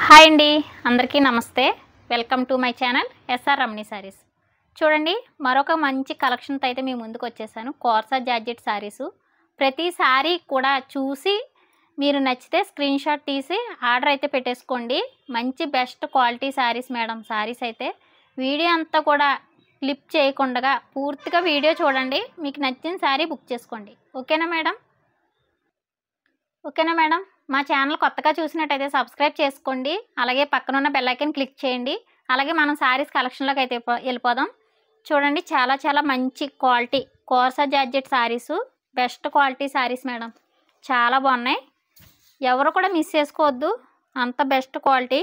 Hi అండి, అందరికీ నమస్తే. Welcome to my channel S R Ramani saris. చూడండి, మరొక మంచి కలెక్షన్తో అయితే మీ ముందుకు వచ్చేసాను. కోర్సా జార్జెట్ సారీసు. ప్రతి సారీ కూడా చూసి మీరు నచ్చితే స్క్రీన్ షాట్ తీసి ఆర్డర్ అయితే పెట్టేసుకోండి. మంచి best quality saris madam. Saris అయితే వీడియో అంతా కూడా క్లిప్ చేయకుండా పూర్తిగా వీడియో చూడండి. మీకు నచ్చిన సారీ బుక్ చేసుకోండి. ఓకేనా మేడం? మా ఛానల్ కొత్తగా చూసినట్టయితే సబ్స్క్రైబ్ చేసుకోండి. అలాగే పక్కనున్న బెల్ ఐకాన్ క్లిక్ చేయండి. అలాగే మనం సారీస్ కలెక్షన్లోకి అయితే వెళ్ళిపోదాం. చూడండి, చాలా మంచి క్వాలిటీ కోర్సా georgette saris. Best quality saris madam. చాలా బాగున్నాయి. ఎవరు కూడా మిస్ చేసుకోవద్దు, అంత బెస్ట్ క్వాలిటీ.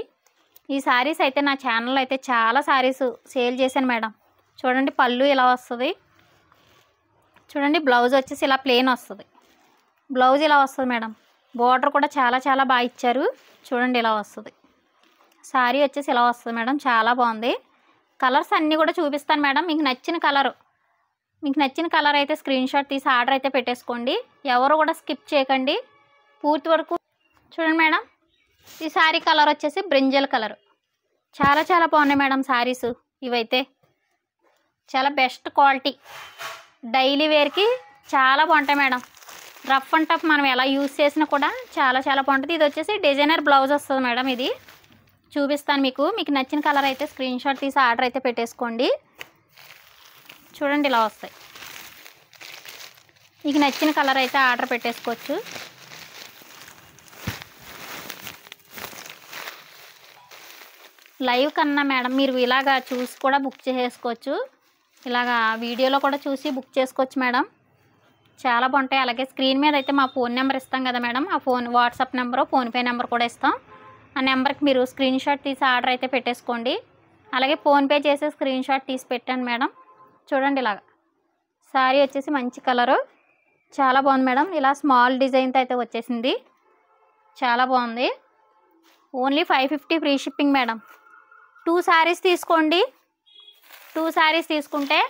ఈ సారీస్ అయితే నా ఛానల్లో అయితే చాలా సారీస్ సేల్ చేశాను మేడం. చూడండి, పళ్ళు ఇలా వస్తుంది. చూడండి, బ్లౌజ్ వచ్చేసి ఇలా ప్లెయిన్ వస్తుంది. బ్లౌజ్ ఇలా వస్తుంది మేడం. బోర్డర్ కూడా చాలా బాగా ఇచ్చారు. చూడండి, ఇలా వస్తుంది. సారీ వచ్చేసి ఇలా వస్తుంది మేడం. చాలా బాగుంది. కలర్స్ అన్నీ కూడా చూపిస్తాను మేడం. మీకు నచ్చిన కలర్ అయితే స్క్రీన్ షాట్ తీసి ఆర్డర్ అయితే పెట్టేసుకోండి. ఎవరు కూడా స్కిప్ చేయకండి, పూర్తి వరకు చూడండి మేడం. ఈ సారీ కలర్ వచ్చేసి బ్రింజల్ కలర్. చాలా బాగున్నాయి మేడం సారీస్. ఇవైతే చాలా బెస్ట్ క్వాలిటీ. డైలీ వేర్కి చాలా బాగుంటాయి మేడం. రఫ్ అండ్ టఫ్ మనం ఎలా యూజ్ చేసినా కూడా చాలా బాగుంటుంది. ఇది వచ్చేసి డిజైనర్ బ్లౌజ్ వస్తుంది మేడం. ఇది చూపిస్తాను మీకు నచ్చిన కలర్ అయితే స్క్రీన్ షాట్ తీసి ఆర్డర్ అయితే పెట్టేసుకోండి. చూడండి, ఇలా వస్తాయి. మీకు నచ్చిన కలర్ అయితే ఆర్డర్ పెట్టేసుకోవచ్చు. లైవ్ కన్నా మేడం మీరు ఇలాగా చూసి కూడా బుక్ చేసేసుకోవచ్చు. ఇలాగా వీడియోలో కూడా చూసి బుక్ చేసుకోవచ్చు మేడం. చాలా బాగుంటాయి. అలాగే స్క్రీన్ మీద అయితే మా ఫోన్ నెంబర్ ఇస్తాం కదా మేడం. ఆ వాట్సాప్ నెంబరు, ఫోన్పే నెంబర్ కూడా ఇస్తాం. ఆ నెంబర్కి మీరు స్క్రీన్ షాట్ తీసి ఆర్డర్ అయితే పెట్టేసుకోండి. అలాగే ఫోన్పే చేసే స్క్రీన్ షాట్ తీసి పెట్టండి మేడం. చూడండి, ఇలాగా సారీ వచ్చేసి మంచి కలరు. చాలా బాగుంది మేడం. ఇలా స్మాల్ డిజైన్తో అయితే వచ్చేసింది. చాలా బాగుంది. Only 550 free shipping madam. 2 saris తీసుకోండి. 2 సారీస్ తీసుకుంటే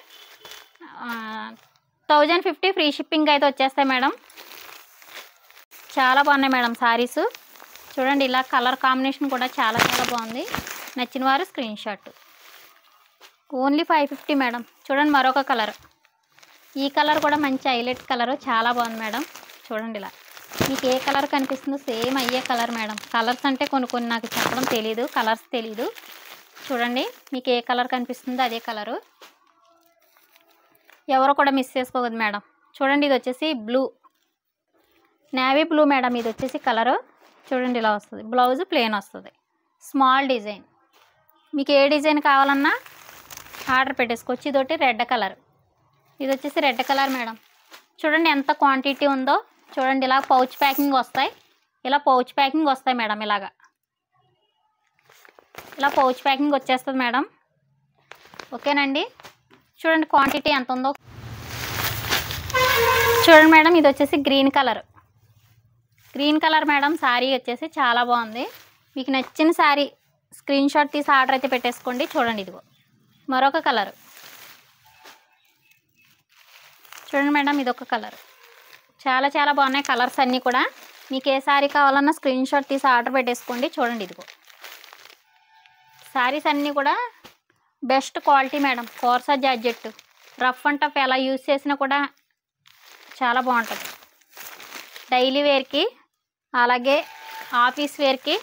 1050 ఫ్రీ షిప్పింగ్ అయితే వచ్చేస్తాయి మేడం. చాలా బాగున్నాయి మేడం సారీస్. చూడండి, ఇలా కలర్ కాంబినేషన్ కూడా చాలా బాగుంది. నచ్చిన వారు స్క్రీన్ షాట్. Only 550 madam. చూడండి, మరొక కలర్. ఈ కలర్ కూడా మంచి హైలైట్ కలర్. చాలా బాగుంది మేడం. చూడండి, ఇలా మీకు ఏ కలర్ కనిపిస్తుందో సేమ్ అయ్యే కలర్ మేడం. కలర్స్ అంటే కొన్ని నాకు చెప్పడం తెలీదు, కలర్స్ తెలీదు. చూడండి, మీకు ఏ కలర్ కనిపిస్తుందో అదే కలరు. ఎవరు కూడా మిస్ చేసుకోవద్దు మేడం. చూడండి, ఇది వచ్చేసి బ్లూ, నేవీ బ్లూ మేడం. ఇది వచ్చేసి కలరు. చూడండి, ఇలా వస్తుంది. బ్లౌజ్ ప్లెయిన్ వస్తుంది. Small design. మీకు ఏ డిజైన్ కావాలన్నా ఆర్డర్ పెట్టేసుకోవచ్చు. ఇదొకటి రెడ్ కలర్. ఇది వచ్చేసి రెడ్ కలర్ మేడం. చూడండి ఎంత క్వాంటిటీ ఉందో. చూడండి, ఇలా పౌచ్ ప్యాకింగ్ వస్తాయి. ఇలా పౌచ్ ప్యాకింగ్ వస్తాయి మేడం. ఇలా పౌచ్ ప్యాకింగ్ వచ్చేస్తుంది మేడం. ఓకేనండి. చూడండి క్వాంటిటీ ఎంత ఉందో. చూడండి మేడం, ఇది వచ్చేసి గ్రీన్ కలర్ మేడం. సారీ వచ్చేసి చాలా బాగుంది. మీకు నచ్చిన సారీ స్క్రీన్ షాట్ తీసి ఆర్డర్ అయితే పెట్టేసుకోండి. చూడండి, ఇదిగో మరొక కలర్. చూడండి మేడం, ఇదొక కలర్. చాలా బాగున్నాయి కలర్స్ అన్నీ కూడా. మీకు ఏ సారీ కావాలన్నా స్క్రీన్ షాట్ తీసి ఆర్డర్ పెట్టేసుకోండి. చూడండి, ఇదిగో సారీస్ అన్నీ కూడా బెస్ట్ క్వాలిటీ మేడం. కోర్సా జార్జెట్. రఫ్ అండ్ టఫ్ ఎలా యూజ్ చేసినా కూడా చాలా బాగుంటుంది. డైలీ వేర్కి, అలాగే ఆఫీస్ వేర్కి.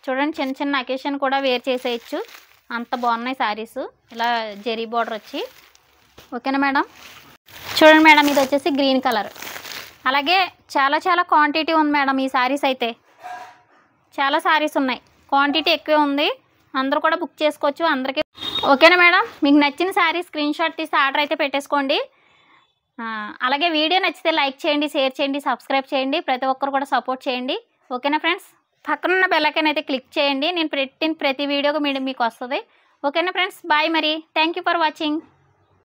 చూడండి, చిన్న అకేషన్ కూడా వేర్ చేసేయచ్చు. అంత బాగున్నాయి సారీస్. ఇలా జెరీ బార్డర్ వచ్చి. ఓకేనా మేడం. చూడండి మేడం, ఇది వచ్చేసి గ్రీన్ కలర్. అలాగే చాలా క్వాంటిటీ ఉంది మేడం. ఈ సారీస్ అయితే చాలా సారీస్ ఉన్నాయి. క్వాంటిటీ ఎక్కువే ఉంది. అందరూ కూడా బుక్ చేసుకోవచ్చు. అందరికీ ఓకేనా మేడం. మీకు నచ్చిన సారీ స్క్రీన్ షాట్ తీసి ఆర్డర్ అయితే పెట్టేసుకోండి. అలాగే వీడియో నచ్చితే లైక్ చేయండి, షేర్ చేయండి, సబ్స్క్రైబ్ చేయండి. ప్రతి ఒక్కరు కూడా సపోర్ట్ చేయండి. ఓకేనా ఫ్రెండ్స్. పక్కనున్న బెల్ ఐకాన్ అయితే క్లిక్ చేయండి. నేను పెట్టిన ప్రతి వీడియోకి మీకు వస్తుంది. ఓకేనా ఫ్రెండ్స్. బాయ్ మరి. Thank you for watching.